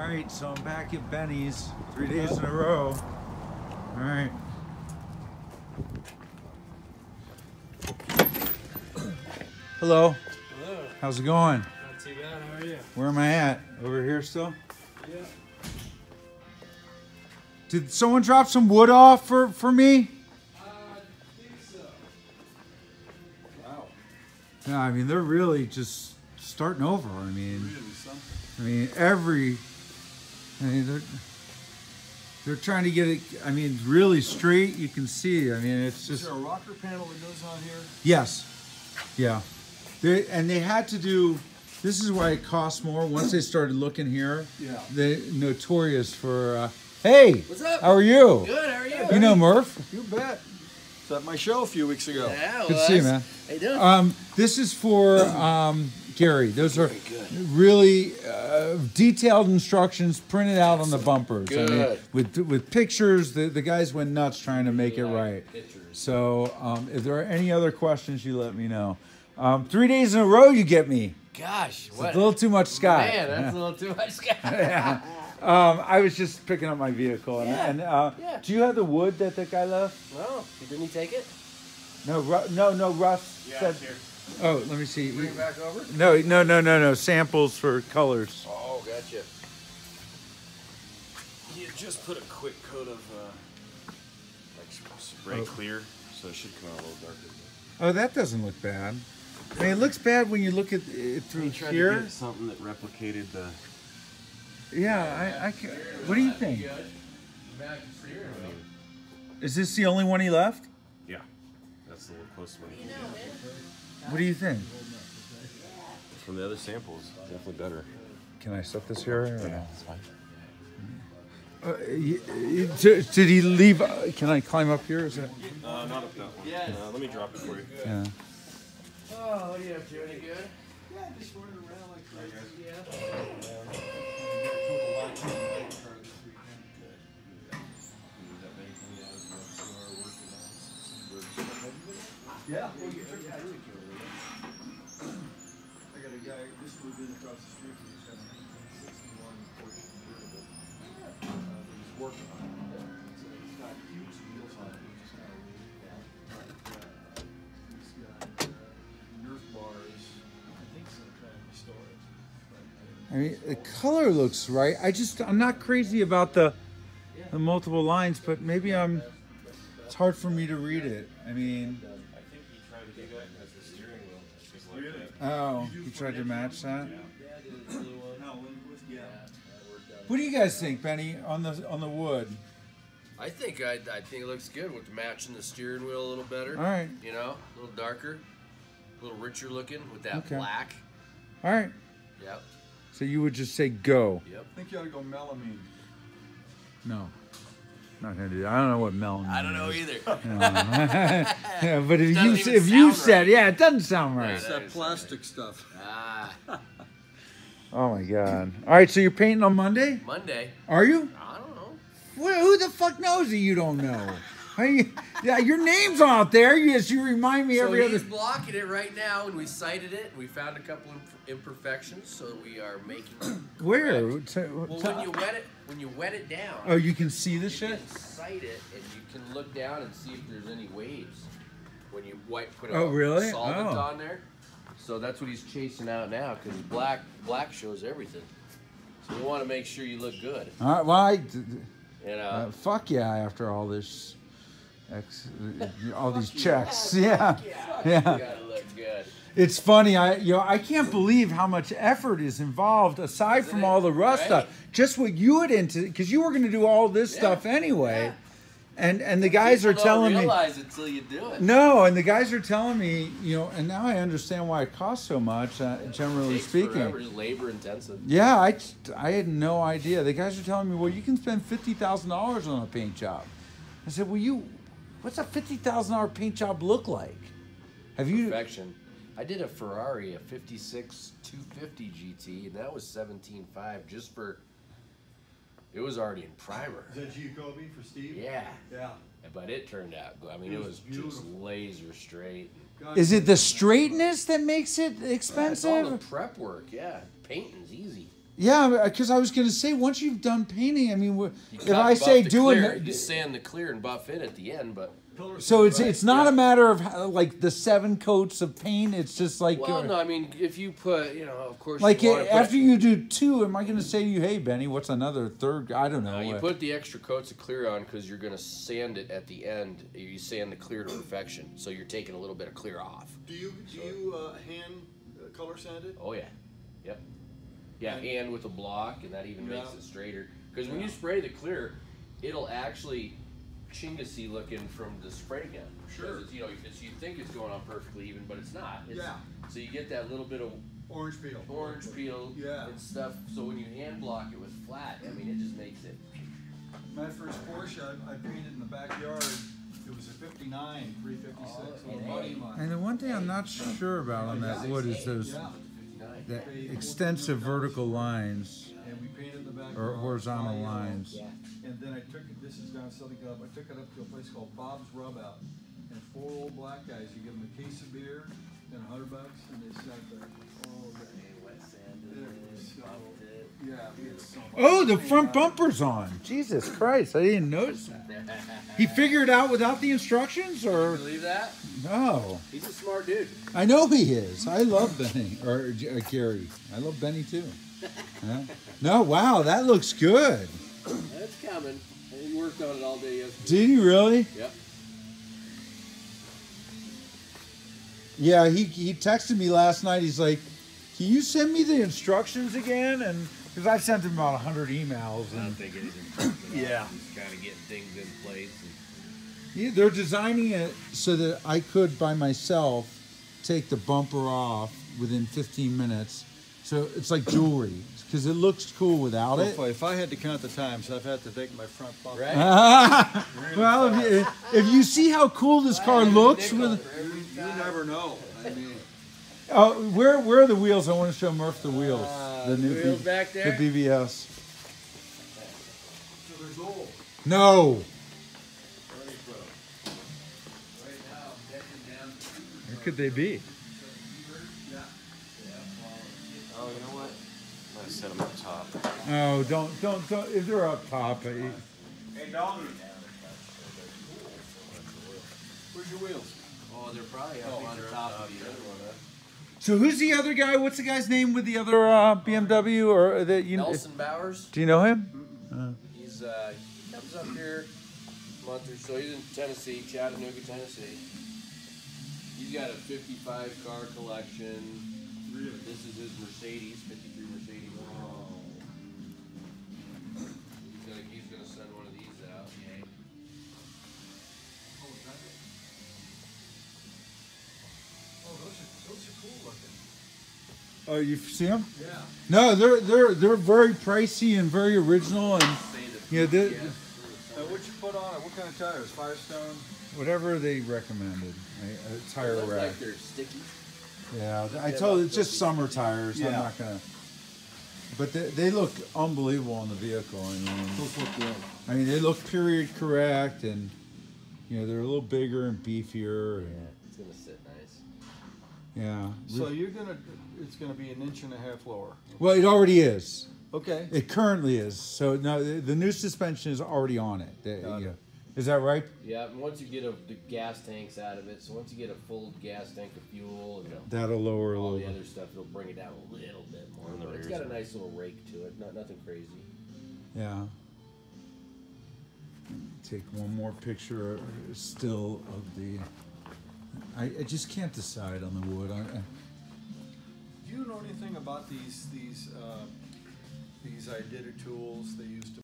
All right, so I'm back at Benny's 3 days in a row. All right. Hello. Hello. How's it going? Not too bad. How are you? Where am I at? Over here still? Yeah. Did someone drop some wood off for me? I think so. Wow. Yeah, I mean, they're really just starting over. I mean, they're trying to get it, I mean, really straight. You can see, I mean, it's just. Is there a rocker panel that goes on here? Yes. Yeah. They had to do, this is why it costs more. Once they started looking here, Yeah. they're notorious for, hey, what's up? How are you? Good, how are you? You know Murph? You bet. It's at my show a few weeks ago. Yeah, well, Good to see you, man. How you doing? This is for Gary. Those are really detailed instructions printed out on the bumpers. Good. I mean, with pictures, the guys went nuts trying to make it right. So if there are any other questions, you let me know. 3 days in a row you get me. Gosh, It's what? a little too much Scott. Man, that's a little too much, Scott. Yeah. I was just picking up my vehicle. And Yeah. do you have the wood that guy left? No, didn't he take it? No, Russ said. Here. Oh, let me see. Bring it back over? No. Samples for colors. Oh, gotcha. You just put a quick coat of like spray clear, so it should come out a little darker. Oh, that doesn't look bad. I mean, it looks bad when you look at it through Tried here. to get something that replicated the. Yeah, I can. What do you think? Is this the only one he left? Yeah, that's the closest one. What do you think? From the other samples, definitely better. Can I set this here? Or no? That's fine. Did he leave? Can I climb up here? Is that? Not up that one. Let me drop it for you. Yeah. Oh, what are you up to? Any good? Yeah, just running around like crazy. Yeah. I got a guy, this moved in across the street from me, he's got a 1961 Porsche convertible that he's working on. So he's got huge wheels on it, which is kind of weird. He's got Nerf bars. I think he's going to try and restore it. I mean, the color looks right. I'm not crazy about the multiple lines, but maybe it's hard for me to read it. I mean. I think he tried to do that as the steering wheel. Just like Really? that. Oh, you tried to match that? Yeah. What do you guys think, Benny, on the wood? I think it looks good with matching the steering wheel a little better. All right. You know, a little darker, a little richer looking with that Okay. black. All right. Yep. So you would just say go? Yep. I think you ought to go melamine. No. Not gonna do that. I don't know what melon. I don't know is. either. Yeah, but if Doesn't you even if you sound said, right. yeah, it doesn't sound right. It's that plastic stuff. Ah, Oh my god! All right, so you're painting on Monday? Monday. Are you? I don't know. Who the fuck knows that you don't know? Yeah, your name's out there. You remind me So every he's other. blocking it right now, and we cited it. We found a couple imperfections, so we are making it Where? correct. Well, when you wet it down, Oh, you can see the you shit. can cite it, and you can look down and see if there's any waves when you put Oh, really? solvent Oh. on there. So that's what he's chasing out now, because black shows everything. So we want to make sure you look good. All right, well, You know. fuck yeah! After all this, all these checks, yeah. You gotta look good. It's funny, I can't believe how much effort is involved aside from all the rust stuff. Just what you had into, because you were going to do all this stuff anyway, and the guys are People telling don't me. realize it till you do it. No, and the guys are telling me, and now I understand why it costs so much. Generally Takes speaking. forever, it's labor intensive. Yeah, I had no idea. The guys are telling me, well, you can spend $50,000 on a paint job. I said, well, what's a $50,000 paint job look like? Have you? Perfection. I did a Ferrari, a 56 250 GT, and that was 17.5 just for. It was already in primer. Is that Giacobbe for Steve? Yeah, Yeah. but it turned out. I mean, It it was was just beautiful. laser straight. God, Is it the straightness that makes it It's all expensive? the prep work. Yeah, painting's easy. Yeah, because I was going to say, once you've done painting, I mean, You if cut I and say buff the doing clear, it, you sand the clear and buff it at the end, but so it's not Yeah. a matter of like the 7 coats of paint. It's just like well, no, I mean if you put, you know, of course, like you wanna put, after you do 2, am I going to say to you, hey Benny, what's another third? I don't know. you put the extra coats of clear on because you're gonna sand it at the end. You sand the clear to perfection, so you're taking a little bit of clear off. Do you hand color sand it? Oh yeah, yep, yeah, and with a block, and that even makes Yeah. it straighter. Because when you spray the clear, it'll actually chingasy looking from the spray gun. Sure. It's, you know, you think it's going on perfectly even, but it's not. It's, Yeah. So you get that little bit of Orange peel. orange peel Yeah. and stuff. So when you hand block it with flat, I mean, it just makes it. My first Porsche, I painted in the backyard. It was a 59, 356, Oh, a buddy of mine. And the one thing I'm not sure about on that wood is those Yeah. that extensive vertical lines And we painted the backyard. or horizontal lines. And then I took it, this is down Southern Club, I took it up to a place called Bob's Rub Out. And 4 old black guys, you give them a case of beer and $100, and they sat there all day. It was so, yeah, we had so much. Oh, the front bumper's on. Jesus Christ, I didn't notice that. He figured it out without the instructions, or Believe that? no? He's a smart dude. I know he is. I love Benny or Gary. I love Benny too. Yeah. No, wow, that looks good. That's coming. He worked on it all day yesterday. Did he really? Yep. Yeah, he texted me last night. He's like, "Can you send me the instructions again?" And because I've sent him about 100 emails, I don't and think anything. Yeah. He's kind of getting things in place. they're designing it so that I could by myself take the bumper off within 15 minutes. So it's like jewelry because it looks cool without it. If I had to count the times, I've had to take my front bumper. Right. Well, if you see how cool this car looks with. You never know. I mean, Oh, where are the wheels? I want to show Murph the wheels. The new wheels back there? The BBS. so there's old. No. Where could they be? Oh, you know what? I'm gonna set them up top. Oh, don't. If they're up top. Hey, doggy. Where's your wheels? Oh, they're probably up on top of the other one, huh? So who's the other guy? What's the guy's name with the other BMW or that you? Nelson Bowers. Do you know him? He's he comes up here a month or so. He's in Tennessee, Chattanooga, Tennessee. He's got a 55 car collection. Really? This is his Mercedes, 53 Mercedes. He's gonna send one of these out. Yay. Oh, is that it? Oh, those are cool looking. Oh, you see him? Yeah. No, they're very pricey and very original and yeah, What'd you put on it? What kind of tires? Firestone? whatever they recommended. A tire Look rack. like they're sticky. Yeah, I told you, it's just summer tires. I'm Yeah. not gonna. But they look unbelievable on the vehicle. Those look good. I mean, they look period correct, and you know they're a little bigger and beefier. Yeah, And, it's gonna sit nice. yeah. So it's gonna be an inch and a half lower. Well, it already is. Okay. It currently is. So no, the new suspension is already on it. Got it. Is that right? Yeah, and once you get the gas tanks out of it, so once you get a full gas tank of fuel and That'll lower a all little the bit. other stuff, it'll bring it down a little bit more. And the But it's rear's got a nice little rake to it, nothing crazy. Yeah. Take one more picture still of the. I just can't decide on the wood. Do you know anything about these IDITA tools they use to